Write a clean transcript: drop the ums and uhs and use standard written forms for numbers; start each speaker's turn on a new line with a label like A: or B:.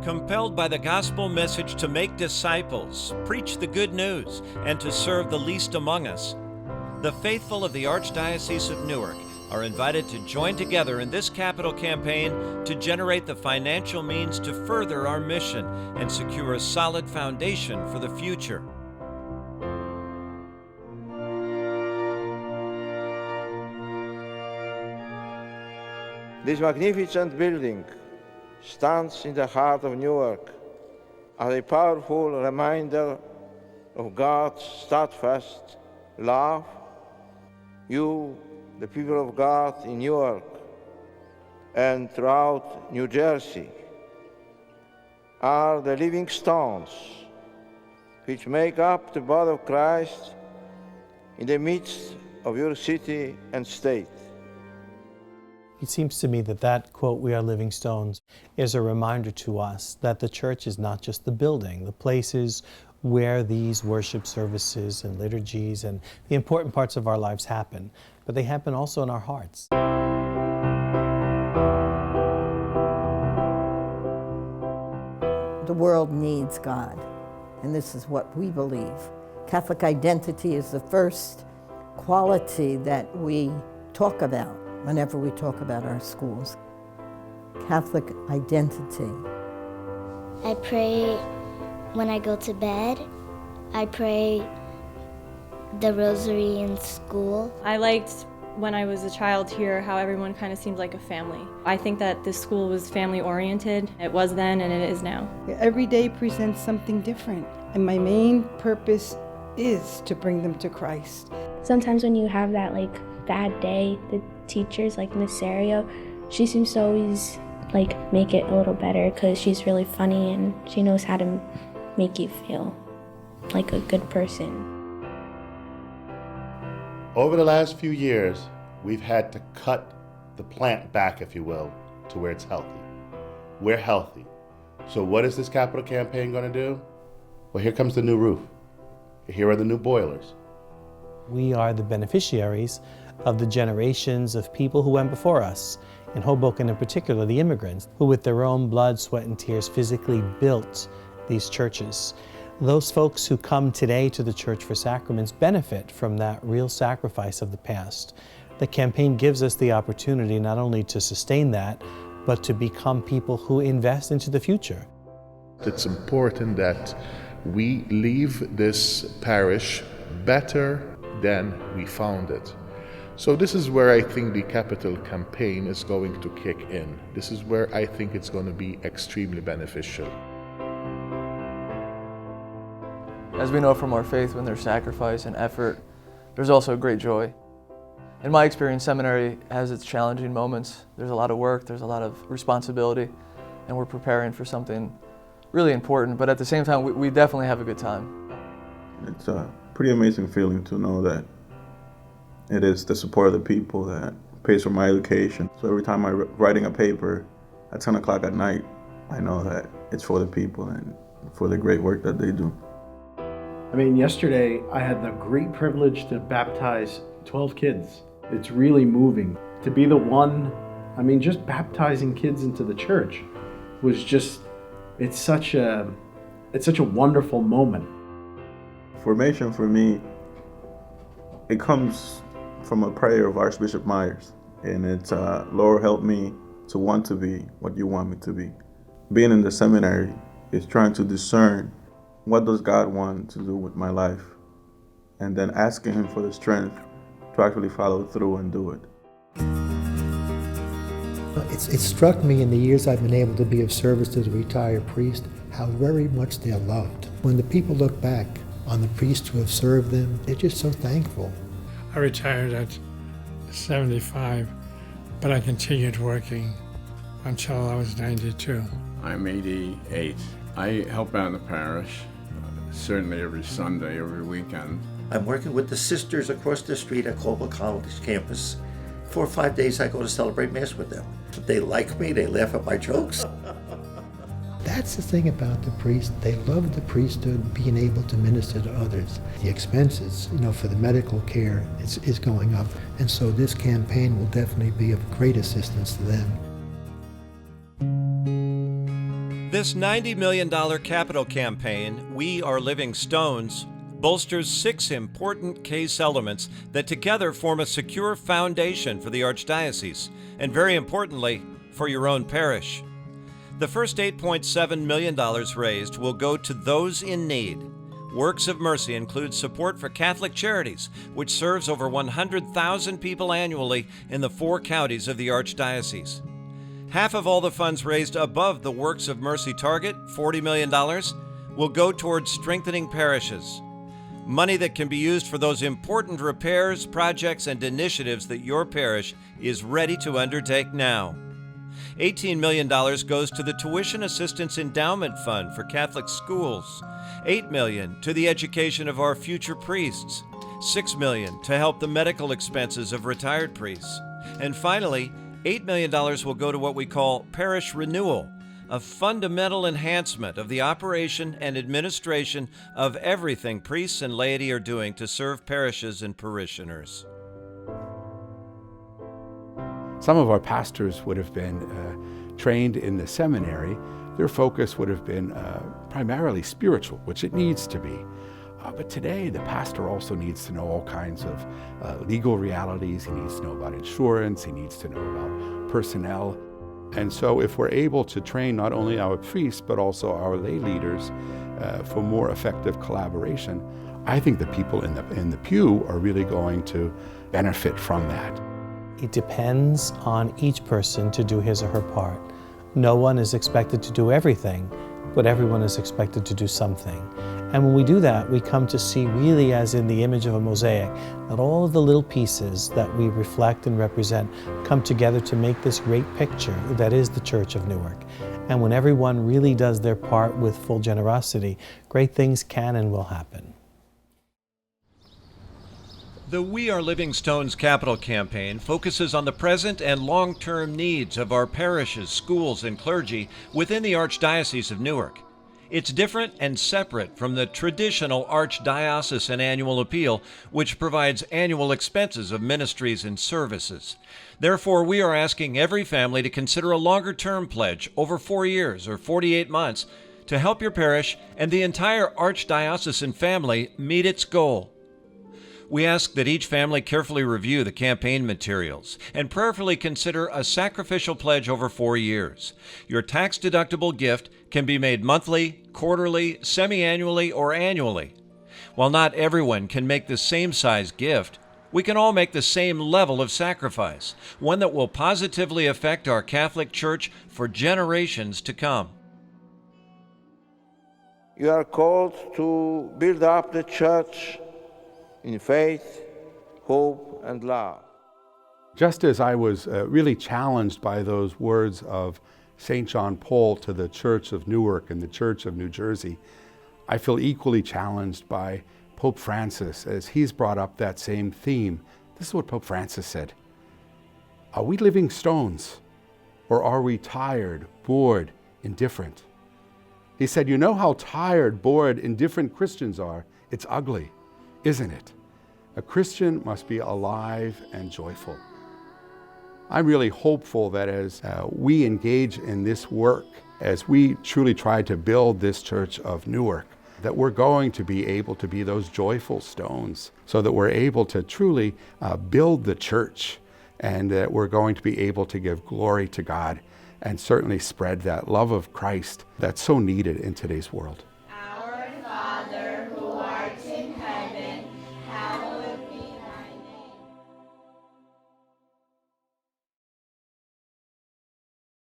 A: Compelled by the gospel message to make disciples, preach the good news, and to serve the least among us, the faithful of the Archdiocese of Newark are invited to join together in this capital campaign to generate the financial means to further our mission and secure a solid foundation for the future.
B: This magnificent building stands in the heart of Newark as a powerful reminder of God's steadfast love. You, the people of God in Newark and throughout New Jersey, are the living stones which make up the body of Christ in the midst of your city and state.
C: It seems to me that that quote, "We are living stones," is a reminder to us that the church is not just the building, the places where these worship services and liturgies and the important parts of our lives happen, but they happen also in our hearts.
D: The world needs God, and this is what we believe. Catholic identity is the first quality that we talk about whenever we talk about our schools. Catholic identity.
E: I pray when I go to bed. I pray the rosary in school.
F: I liked when I was a child here how everyone kind of seemed like a family. I think that this school was family oriented. It was then and it is now.
G: Every day presents something different, and my main purpose is to bring them to Christ.
H: Sometimes when you have that bad day, the teachers like Miss Serio, she seems to always make it a little better because she's really funny and she knows how to make you feel like a good person.
I: Over the last few years, we've had to cut the plant back, if you will, to where it's healthy. We're healthy. So what is this capital campaign going to do? Well, here comes the new roof. Here are the new boilers.
C: We are the beneficiaries of the generations of people who went before us. In Hoboken in particular, the immigrants, who with their own blood, sweat, and tears physically built these churches. Those folks who come today to the Church for Sacraments benefit from that real sacrifice of the past. The campaign gives us the opportunity not only to sustain that, but to become people who invest into the future.
I: It's important that we leave this parish better than we found it. So this is where I think the capital campaign is going to kick in. This is where I think it's going to be extremely beneficial.
J: As we know from our faith, when there's sacrifice and effort, there's also great joy. In my experience, seminary has its challenging moments. There's a lot of work, there's a lot of responsibility, and we're preparing for something really important, but at the same time, we definitely have a good time.
K: It's a pretty amazing feeling to know that it is the support of the people that pays for my education. So every time I'm writing a paper at 10 o'clock at night, I know that it's for the people and for the great work that they do.
L: I mean, yesterday I had the great privilege to baptize 12 kids. It's really moving. To be the one, just baptizing kids into the church was just, it's such a wonderful moment.
K: Formation for me, it comes from a prayer of Archbishop Myers, and it's, Lord, help me to want to be what you want me to be. Being in the seminary is trying to discern what does God want to do with my life, and then asking Him for the strength to actually follow through and do it.
M: It struck me in the years I've been able to be of service to the retired priest how very much they're loved. When the people look back on the priests who have served them, they're just so thankful.
N: I retired at 75, but I continued working until I was 92.
O: I'm 88. I help out in the parish, certainly every Sunday, every weekend.
P: I'm working with the sisters across the street at Coldwell College campus. 4 or 5 days I go to celebrate Mass with them. They like me, they laugh at my jokes.
M: That's the thing about the priest. They love the priesthood, being able to minister to others. The expenses, for the medical care is going up. And so this campaign will definitely be of great assistance to them.
A: This $90 million capital campaign, We Are Living Stones, bolsters 6 important case elements that together form a secure foundation for the Archdiocese, and very importantly, for your own parish. The first $8.7 million raised will go to those in need. Works of Mercy includes support for Catholic Charities, which serves over 100,000 people annually in the 4 counties of the Archdiocese. Half of all the funds raised above the Works of Mercy target, $40 million, will go towards strengthening parishes. Money that can be used for those important repairs, projects, and initiatives that your parish is ready to undertake now. $18 million goes to the Tuition Assistance Endowment Fund for Catholic schools, $8 million to the education of our future priests, $6 million to help the medical expenses of retired priests, and finally, $8 million will go to what we call parish renewal, a fundamental enhancement of the operation and administration of everything priests and laity are doing to serve parishes and parishioners.
Q: Some of our pastors would have been trained in the seminary. Their focus would have been primarily spiritual, which it needs to be. But today, the pastor also needs to know all kinds of legal realities. He needs to know about insurance. He needs to know about personnel. And so if we're able to train not only our priests, but also our lay leaders for more effective collaboration, I think the people in the pew are really going to benefit from that.
C: It depends on each person to do his or her part. No one is expected to do everything, but everyone is expected to do something. And when we do that, we come to see really as in the image of a mosaic, that all of the little pieces that we reflect and represent come together to make this great picture that is the Church of Newark. And when everyone really does their part with full generosity, great things can and will happen.
A: The We Are Living Stones capital campaign focuses on the present and long-term needs of our parishes, schools, and clergy within the Archdiocese of Newark. It's different and separate from the traditional archdiocesan annual appeal, which provides annual expenses of ministries and services. Therefore, we are asking every family to consider a longer-term pledge over 4 years or 48 months to help your parish and the entire archdiocesan family meet its goal. We ask that each family carefully review the campaign materials and prayerfully consider a sacrificial pledge over 4 years. Your tax-deductible gift can be made monthly, quarterly, semi-annually, or annually. While not everyone can make the same size gift, we can all make the same level of sacrifice, one that will positively affect our Catholic Church for generations to come.
B: You are called to build up the Church in faith, hope, and love.
Q: Just as I was really challenged by those words of St. John Paul to the Church of Newark and the Church of New Jersey, I feel equally challenged by Pope Francis as he's brought up that same theme. This is what Pope Francis said. Are we living stones, or are we tired, bored, indifferent? He said, you know how tired, bored, indifferent Christians are? It's ugly, isn't it? A Christian must be alive and joyful. I'm really hopeful that as we engage in this work, as we truly try to build this Church of Newark, that we're going to be able to be those joyful stones so that we're able to truly build the church, and that we're going to be able to give glory to God and certainly spread that love of Christ that's so needed in today's world.